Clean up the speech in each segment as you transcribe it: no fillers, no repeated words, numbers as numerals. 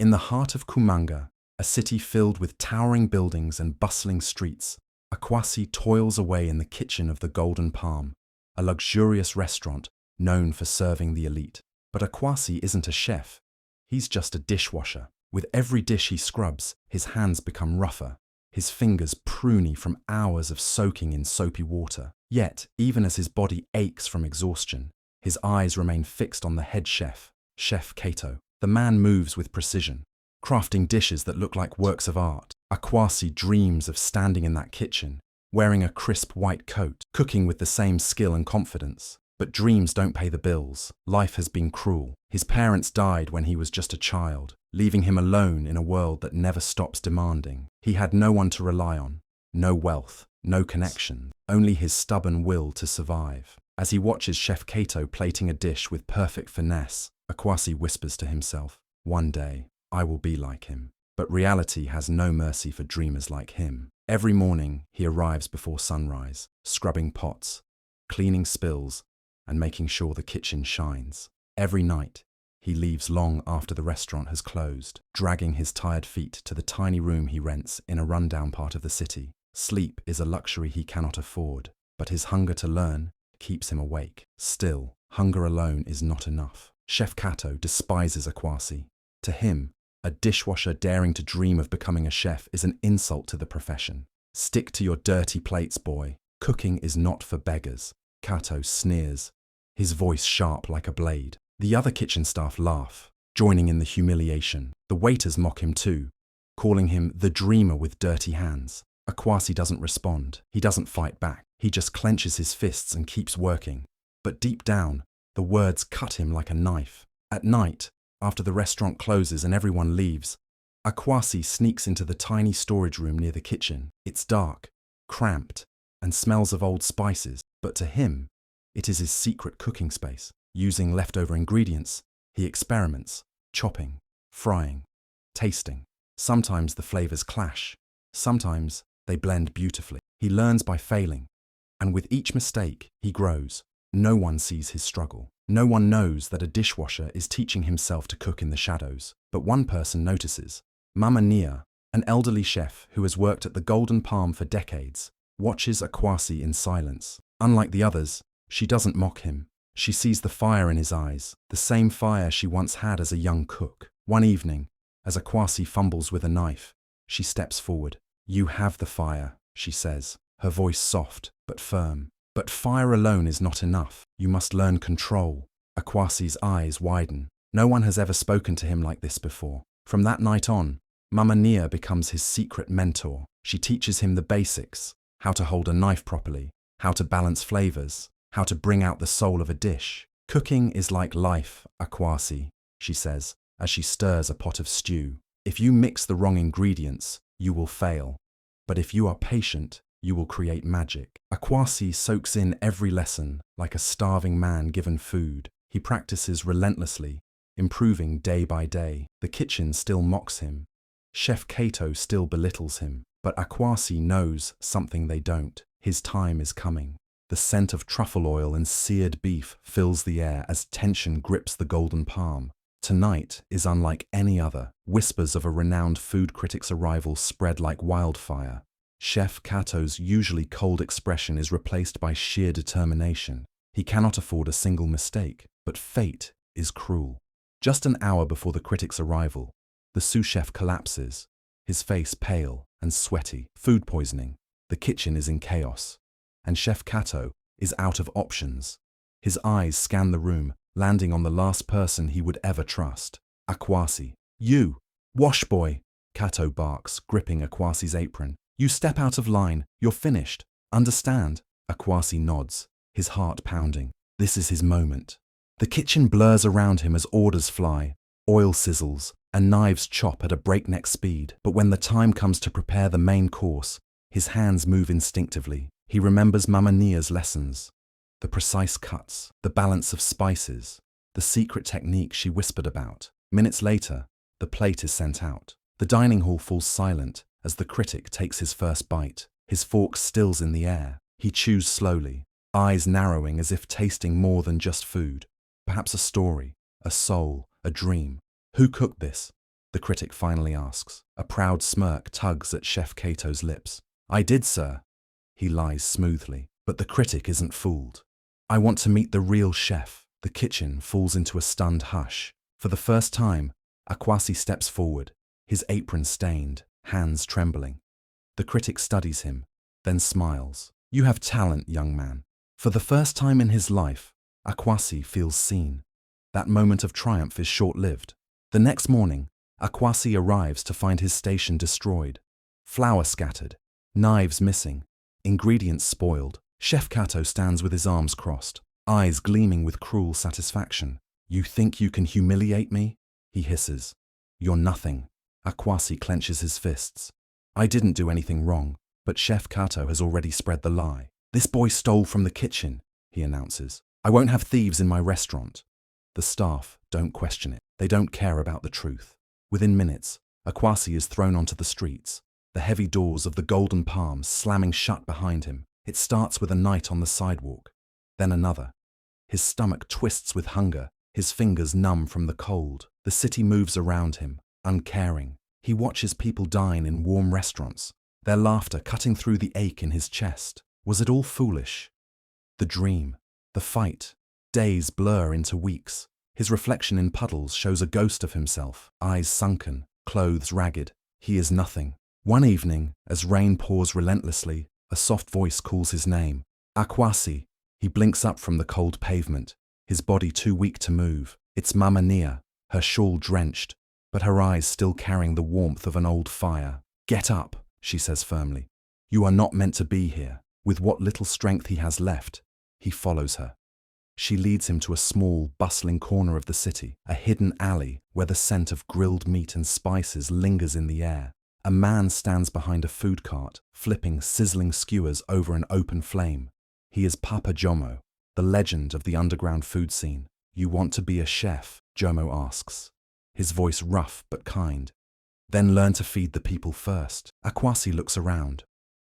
In the heart of Kumanga, a city filled with towering buildings and bustling streets, Akwasi toils away in the kitchen of the Golden Palm, a luxurious restaurant known for serving the elite. But Akwasi isn't a chef. He's just a dishwasher. With every dish he scrubs, his hands become rougher, his fingers pruny from hours of soaking in soapy water. Yet, even as his body aches from exhaustion, his eyes remain fixed on the head chef, Chef Kato. The man moves with precision, crafting dishes that look like works of art. Akwasi dreams of standing in that kitchen, wearing a crisp white coat, cooking with the same skill and confidence. But dreams don't pay the bills. Life has been cruel. His parents died when he was just a child, leaving him alone in a world that never stops demanding. He had no one to rely on, no wealth, no connection, only his stubborn will to survive. As he watches Chef Kato plating a dish with perfect finesse, Akwasi whispers to himself, "One day, I will be like him." But reality has no mercy for dreamers like him. Every morning, he arrives before sunrise, scrubbing pots, cleaning spills, and making sure the kitchen shines. Every night, he leaves long after the restaurant has closed, dragging his tired feet to the tiny room he rents in a rundown part of the city. Sleep is a luxury he cannot afford, but his hunger to learn keeps him awake. Still, hunger alone is not enough. Chef Kato despises Akwasi. To him, a dishwasher daring to dream of becoming a chef is an insult to the profession. "Stick to your dirty plates, boy. Cooking is not for beggars." Kato sneers, his voice sharp like a blade. The other kitchen staff laugh, joining in the humiliation. The waiters mock him too, calling him the dreamer with dirty hands. Akwasi doesn't respond. He doesn't fight back. He just clenches his fists and keeps working. But deep down, the words cut him like a knife. At night, after the restaurant closes and everyone leaves, Akwasi sneaks into the tiny storage room near the kitchen. It's dark, cramped, and smells of old spices. But to him, it is his secret cooking space. Using leftover ingredients, he experiments, chopping, frying, tasting. Sometimes the flavors clash. Sometimes they blend beautifully. He learns by failing, and with each mistake, he grows. No one sees his struggle. No one knows that a dishwasher is teaching himself to cook in the shadows. But one person notices. Mama Nia, an elderly chef who has worked at the Golden Palm for decades, watches Akwasi in silence. Unlike the others, she doesn't mock him. She sees the fire in his eyes, the same fire she once had as a young cook. One evening, as Akwasi fumbles with a knife, she steps forward. "You have the fire," she says, her voice soft but firm. "But fire alone is not enough. You must learn control." Akwasi's eyes widen. No one has ever spoken to him like this before. From that night on, Mama Nia becomes his secret mentor. She teaches him the basics, how to hold a knife properly, how to balance flavors, how to bring out the soul of a dish. "Cooking is like life, Akwasi," she says, as she stirs a pot of stew. "If you mix the wrong ingredients, you will fail. But if you are patient, you will create magic." Akwasi soaks in every lesson like a starving man given food. He practices relentlessly, improving day by day. The kitchen still mocks him. Chef Kato still belittles him. But Akwasi knows something they don't. His time is coming. The scent of truffle oil and seared beef fills the air as tension grips the Golden Palm. Tonight is unlike any other. Whispers of a renowned food critic's arrival spread like wildfire. Chef Kato's usually cold expression is replaced by sheer determination. He cannot afford a single mistake, but fate is cruel. Just an hour before the critic's arrival, the sous chef collapses, his face pale and sweaty. Food poisoning. The kitchen is in chaos, and Chef Kato is out of options. His eyes scan the room, landing on the last person he would ever trust. Akwasi. "You, wash boy," Kato barks, gripping Akwasi's apron. "You step out of line, you're finished. Understand?" Akwasi nods, his heart pounding. This is his moment. The kitchen blurs around him as orders fly, oil sizzles, and knives chop at a breakneck speed. But when the time comes to prepare the main course, his hands move instinctively. He remembers Mama Nia's lessons. The precise cuts, the balance of spices, the secret technique she whispered about. Minutes later, the plate is sent out. The dining hall falls silent as the critic takes his first bite. His fork stills in the air. He chews slowly, eyes narrowing as if tasting more than just food. Perhaps a story, a soul, a dream. Who cooked this? the critic finally asks. A proud smirk tugs at Chef Cato's lips. I did, sir. He lies smoothly, but the critic isn't fooled. I want to meet the real chef. The kitchen falls into a stunned hush. For the first time, Akwasi steps forward, his apron stained, hands trembling. The critic studies him, then smiles. You have talent, young man. For the first time in his life, Akwasi feels seen. That moment of triumph is short-lived. The next morning, Akwasi arrives to find his station destroyed. Flour scattered, knives missing, ingredients spoiled. Chef Cato stands with his arms crossed, eyes gleaming with cruel satisfaction. You think you can humiliate me? He hisses. You're nothing. Akwasi clenches his fists. I didn't do anything wrong, but Chef Cato has already spread the lie. This boy stole from the kitchen, he announces. I won't have thieves in my restaurant. The staff don't question it. They don't care about the truth. Within minutes, Akwasi is thrown onto the streets, the heavy doors of the Golden Palm slamming shut behind him. It starts with a night on the sidewalk, then another. His stomach twists with hunger, his fingers numb from the cold. The city moves around him, uncaring. He watches people dine in warm restaurants, their laughter cutting through the ache in his chest. Was it all foolish? The dream, the fight, days blur into weeks. His reflection in puddles shows a ghost of himself, eyes sunken, clothes ragged. He is nothing. One evening, as rain pours relentlessly, a soft voice calls his name. Akwasi. He blinks up from the cold pavement, his body too weak to move. It's Mama Nia, her shawl drenched, but her eyes still carrying the warmth of an old fire. Get up, she says firmly. You are not meant to be here. With what little strength he has left, he follows her. She leads him to a small, bustling corner of the city, a hidden alley where the scent of grilled meat and spices lingers in the air. A man stands behind a food cart, flipping sizzling skewers over an open flame. He is Papa Jomo, the legend of the underground food scene. You want to be a chef? Jomo asks, his voice rough but kind. Then learn to feed the people first. Akwasi looks around.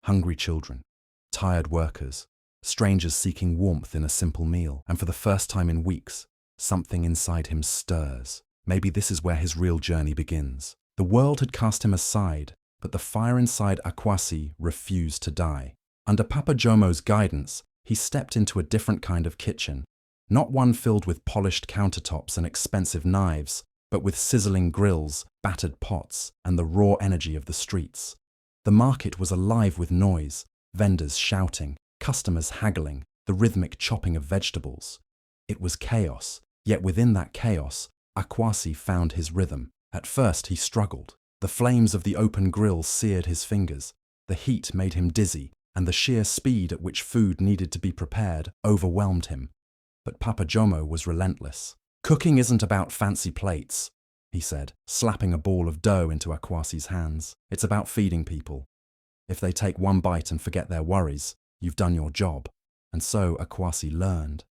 Hungry children, tired workers, strangers seeking warmth in a simple meal, and for the first time in weeks, something inside him stirs. Maybe this is where his real journey begins. The world had cast him aside, but the fire inside Akwasi refused to die. Under Papa Jomo's guidance, he stepped into a different kind of kitchen, not one filled with polished countertops and expensive knives, but with sizzling grills, battered pots, and the raw energy of the streets. The market was alive with noise, vendors shouting, customers haggling, the rhythmic chopping of vegetables. It was chaos, yet within that chaos, Akwasi found his rhythm. At first he struggled. The flames of the open grill seared his fingers, the heat made him dizzy, and the sheer speed at which food needed to be prepared overwhelmed him. But Papa Jomo was relentless. Cooking isn't about fancy plates, he said, slapping a ball of dough into Akwasi's hands. It's about feeding people. If they take one bite and forget their worries, you've done your job. And so Akwasi learned.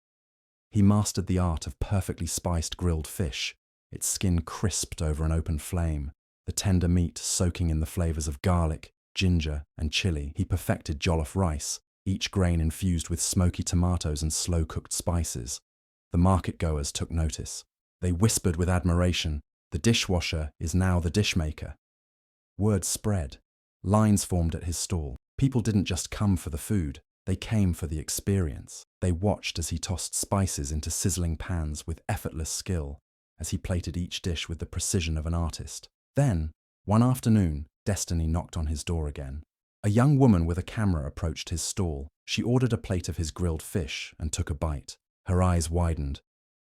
He mastered the art of perfectly spiced grilled fish, its skin crisped over an open flame, the tender meat soaking in the flavors of garlic, ginger, and chili. He perfected jollof rice, each grain infused with smoky tomatoes and slow-cooked spices. The market-goers took notice. They whispered with admiration, "The dishwasher is now the dishmaker." Word spread. Lines formed at his stall. People didn't just come for the food, they came for the experience. They watched as he tossed spices into sizzling pans with effortless skill, as he plated each dish with the precision of an artist. Then, one afternoon, destiny knocked on his door again. A young woman with a camera approached his stall. She ordered a plate of his grilled fish and took a bite. Her eyes widened,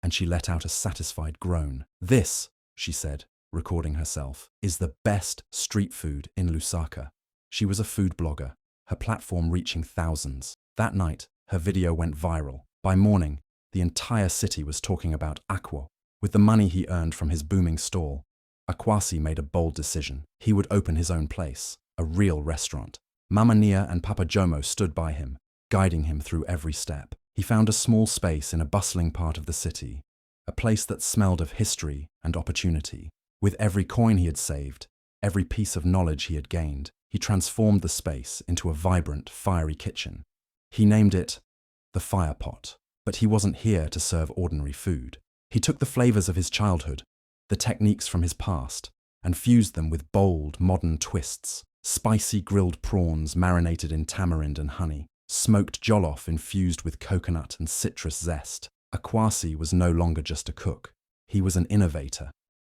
and she let out a satisfied groan. "This," she said, recording herself, "is the best street food in Lusaka." She was a food blogger, her platform reaching thousands. That night, her video went viral. By morning, the entire city was talking about Akwo. With the money he earned from his booming stall, Akwasi made a bold decision. He would open his own place, a real restaurant. Mama Nia and Papa Jomo stood by him, guiding him through every step. He found a small space in a bustling part of the city, a place that smelled of history and opportunity. With every coin he had saved, every piece of knowledge he had gained, he transformed the space into a vibrant, fiery kitchen. He named it the Fire Pot. But he wasn't here to serve ordinary food. He took the flavors of his childhood, the techniques from his past, and fused them with bold, modern twists. Spicy grilled prawns marinated in tamarind and honey, smoked jollof infused with coconut and citrus zest. Akwasi was no longer just a cook. He was an innovator,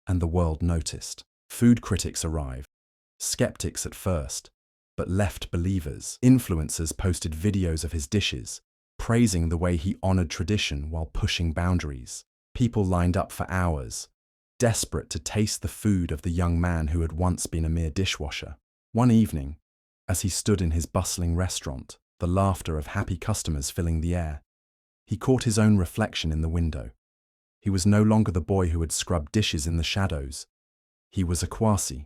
and the world noticed. Food critics arrived, skeptics at first, but left believers. Influencers posted videos of his dishes, praising the way he honored tradition while pushing boundaries. People lined up for hours, desperate to taste the food of the young man who had once been a mere dishwasher. One evening, as he stood in his bustling restaurant, the laughter of happy customers filling the air, he caught his own reflection in the window. He was no longer the boy who had scrubbed dishes in the shadows. He was Akwasi,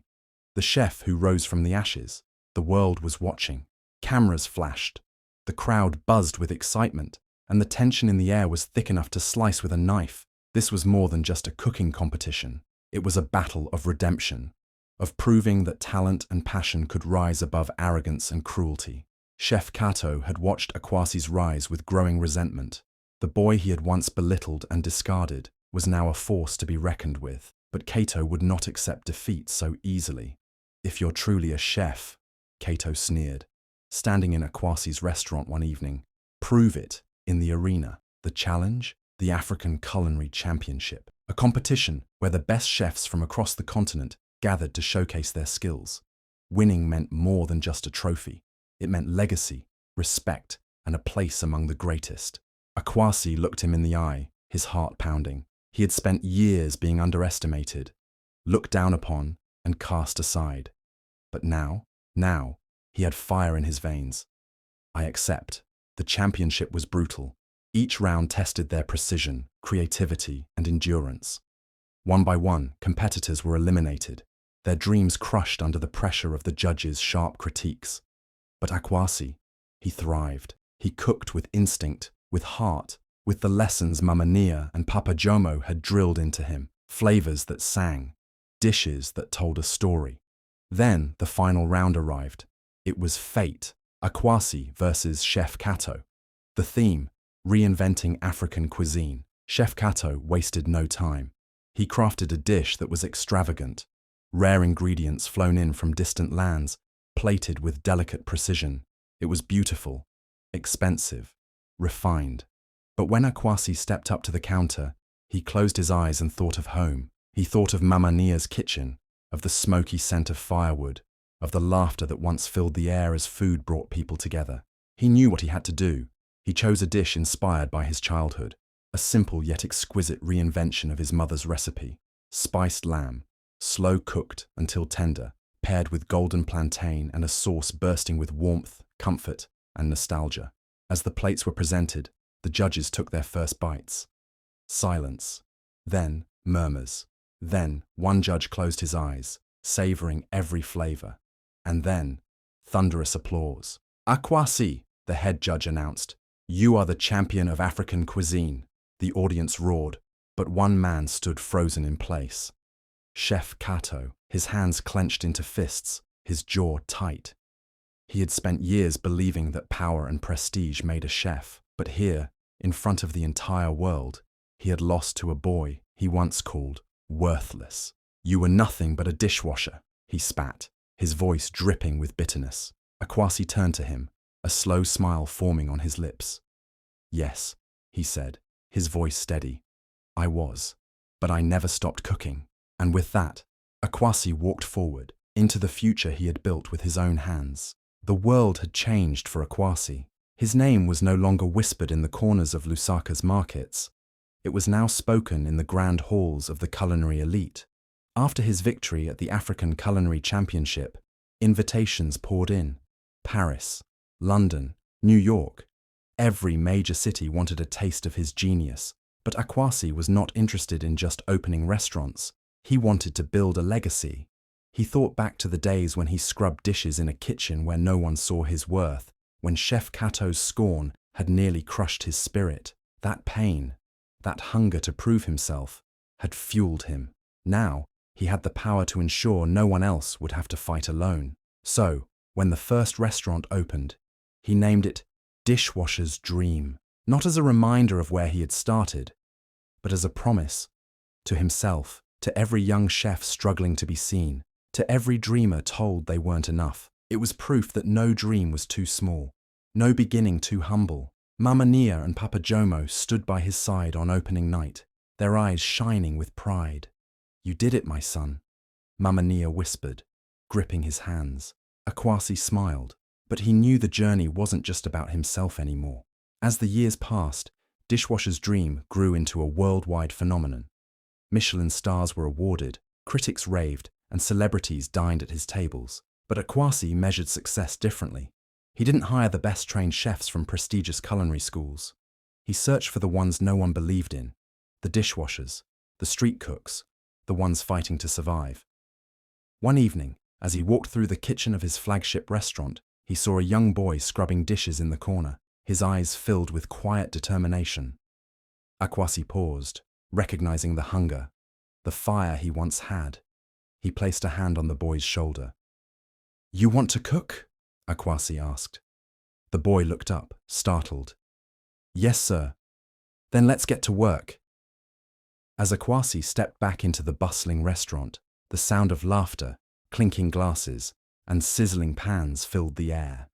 the chef who rose from the ashes. The world was watching. Cameras flashed. The crowd buzzed with excitement, and the tension in the air was thick enough to slice with a knife. This was more than just a cooking competition. It was a battle of redemption, of proving that talent and passion could rise above arrogance and cruelty. Chef Kato had watched Akwasi's rise with growing resentment. The boy he had once belittled and discarded was now a force to be reckoned with. But Kato would not accept defeat so easily. "If you're truly a chef," Kato sneered, standing in Akwasi's restaurant one evening, "prove it in the arena." The challenge? The African Culinary Championship, a competition where the best chefs from across the continent gathered to showcase their skills. Winning meant more than just a trophy. It meant legacy, respect, and a place among the greatest. Akwasi looked him in the eye, his heart pounding. He had spent years being underestimated, looked down upon, and cast aside. But now, he had fire in his veins. "I accept." The championship was brutal. Each round tested their precision, creativity, and endurance. One by one, competitors were eliminated, their dreams crushed under the pressure of the judges' sharp critiques. But Akwasi, he thrived. He cooked with instinct, with heart, with the lessons Mama Nia and Papa Jomo had drilled into him, flavors that sang, dishes that told a story. Then the final round arrived. It was fate, Akwasi versus Chef Kato. The theme, reinventing African cuisine. Chef Kato wasted no time. He crafted a dish that was extravagant, rare ingredients flown in from distant lands, plated with delicate precision. It was beautiful, expensive, refined. But when Akwasi stepped up to the counter, he closed his eyes and thought of home. He thought of Mama Nia's kitchen, of the smoky scent of firewood, of the laughter that once filled the air as food brought people together. He knew what he had to do. He chose a dish inspired by his childhood, a simple yet exquisite reinvention of his mother's recipe. Spiced lamb, slow cooked until tender, paired with golden plantain and a sauce bursting with warmth, comfort, and nostalgia. As the plates were presented, the judges took their first bites. Silence. Then murmurs. Then one judge closed his eyes, savoring every flavor. And then thunderous applause. "Akwasi," the head judge announced, "you are the champion of African cuisine." The audience roared, but one man stood frozen in place. Chef Kato, his hands clenched into fists, his jaw tight. He had spent years believing that power and prestige made a chef, but here, in front of the entire world, he had lost to a boy he once called worthless. "You were nothing but a dishwasher," he spat, his voice dripping with bitterness. Akwasi turned to him, a slow smile forming on his lips. "Yes," he said, his voice steady. "I was, but I never stopped cooking." And with that, Akwasi walked forward, into the future he had built with his own hands. The world had changed for Akwasi. His name was no longer whispered in the corners of Lusaka's markets. It was now spoken in the grand halls of the culinary elite. After his victory at the African Culinary Championship, invitations poured in. Paris, London, New York. Every major city wanted a taste of his genius. But Akwasi was not interested in just opening restaurants. He wanted to build a legacy. He thought back to the days when he scrubbed dishes in a kitchen where no one saw his worth, when Chef Kato's scorn had nearly crushed his spirit. That pain, that hunger to prove himself, had fueled him. Now, he had the power to ensure no one else would have to fight alone. So, when the first restaurant opened, he named it Dishwasher's Dream, not as a reminder of where he had started, but as a promise to himself To every young chef struggling to be seen, to every dreamer told they weren't enough, it was proof that no dream was too small, no beginning too humble. Mama Nia and Papa Jomo stood by his side on opening night, their eyes shining with pride. "You did it, my son," Mama Nia whispered, gripping his hands. Akwasi smiled, but he knew the journey wasn't just about himself anymore. As the years passed, Dishwasher's dream grew into a worldwide phenomenon. Michelin stars were awarded, critics raved, and celebrities dined at his tables. But Akwasi measured success differently. He didn't hire the best-trained chefs from prestigious culinary schools. He searched for the ones no one believed in, the dishwashers, the street cooks, the ones fighting to survive. One evening, as he walked through the kitchen of his flagship restaurant, he saw a young boy scrubbing dishes in the corner, his eyes filled with quiet determination. Akwasi paused, recognizing the hunger, the fire he once had. He placed a hand on the boy's shoulder. "You want to cook?" Akwasi asked. The boy looked up, startled. "Yes, sir." "Then let's get to work." As Akwasi stepped back into the bustling restaurant, the sound of laughter, clinking glasses, and sizzling pans filled the air.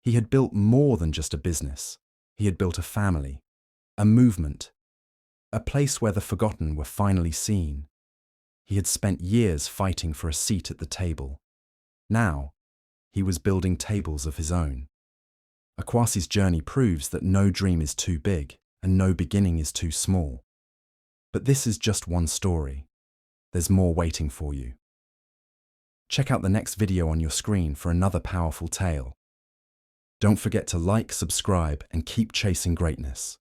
He had built more than just a business. He had built a family, a movement, a place where the forgotten were finally seen. He had spent years fighting for a seat at the table. Now, he was building tables of his own. Akwasi's journey proves that no dream is too big and no beginning is too small. But this is just one story. There's more waiting for you. Check out the next video on your screen for another powerful tale. Don't forget to like, subscribe, and keep chasing greatness.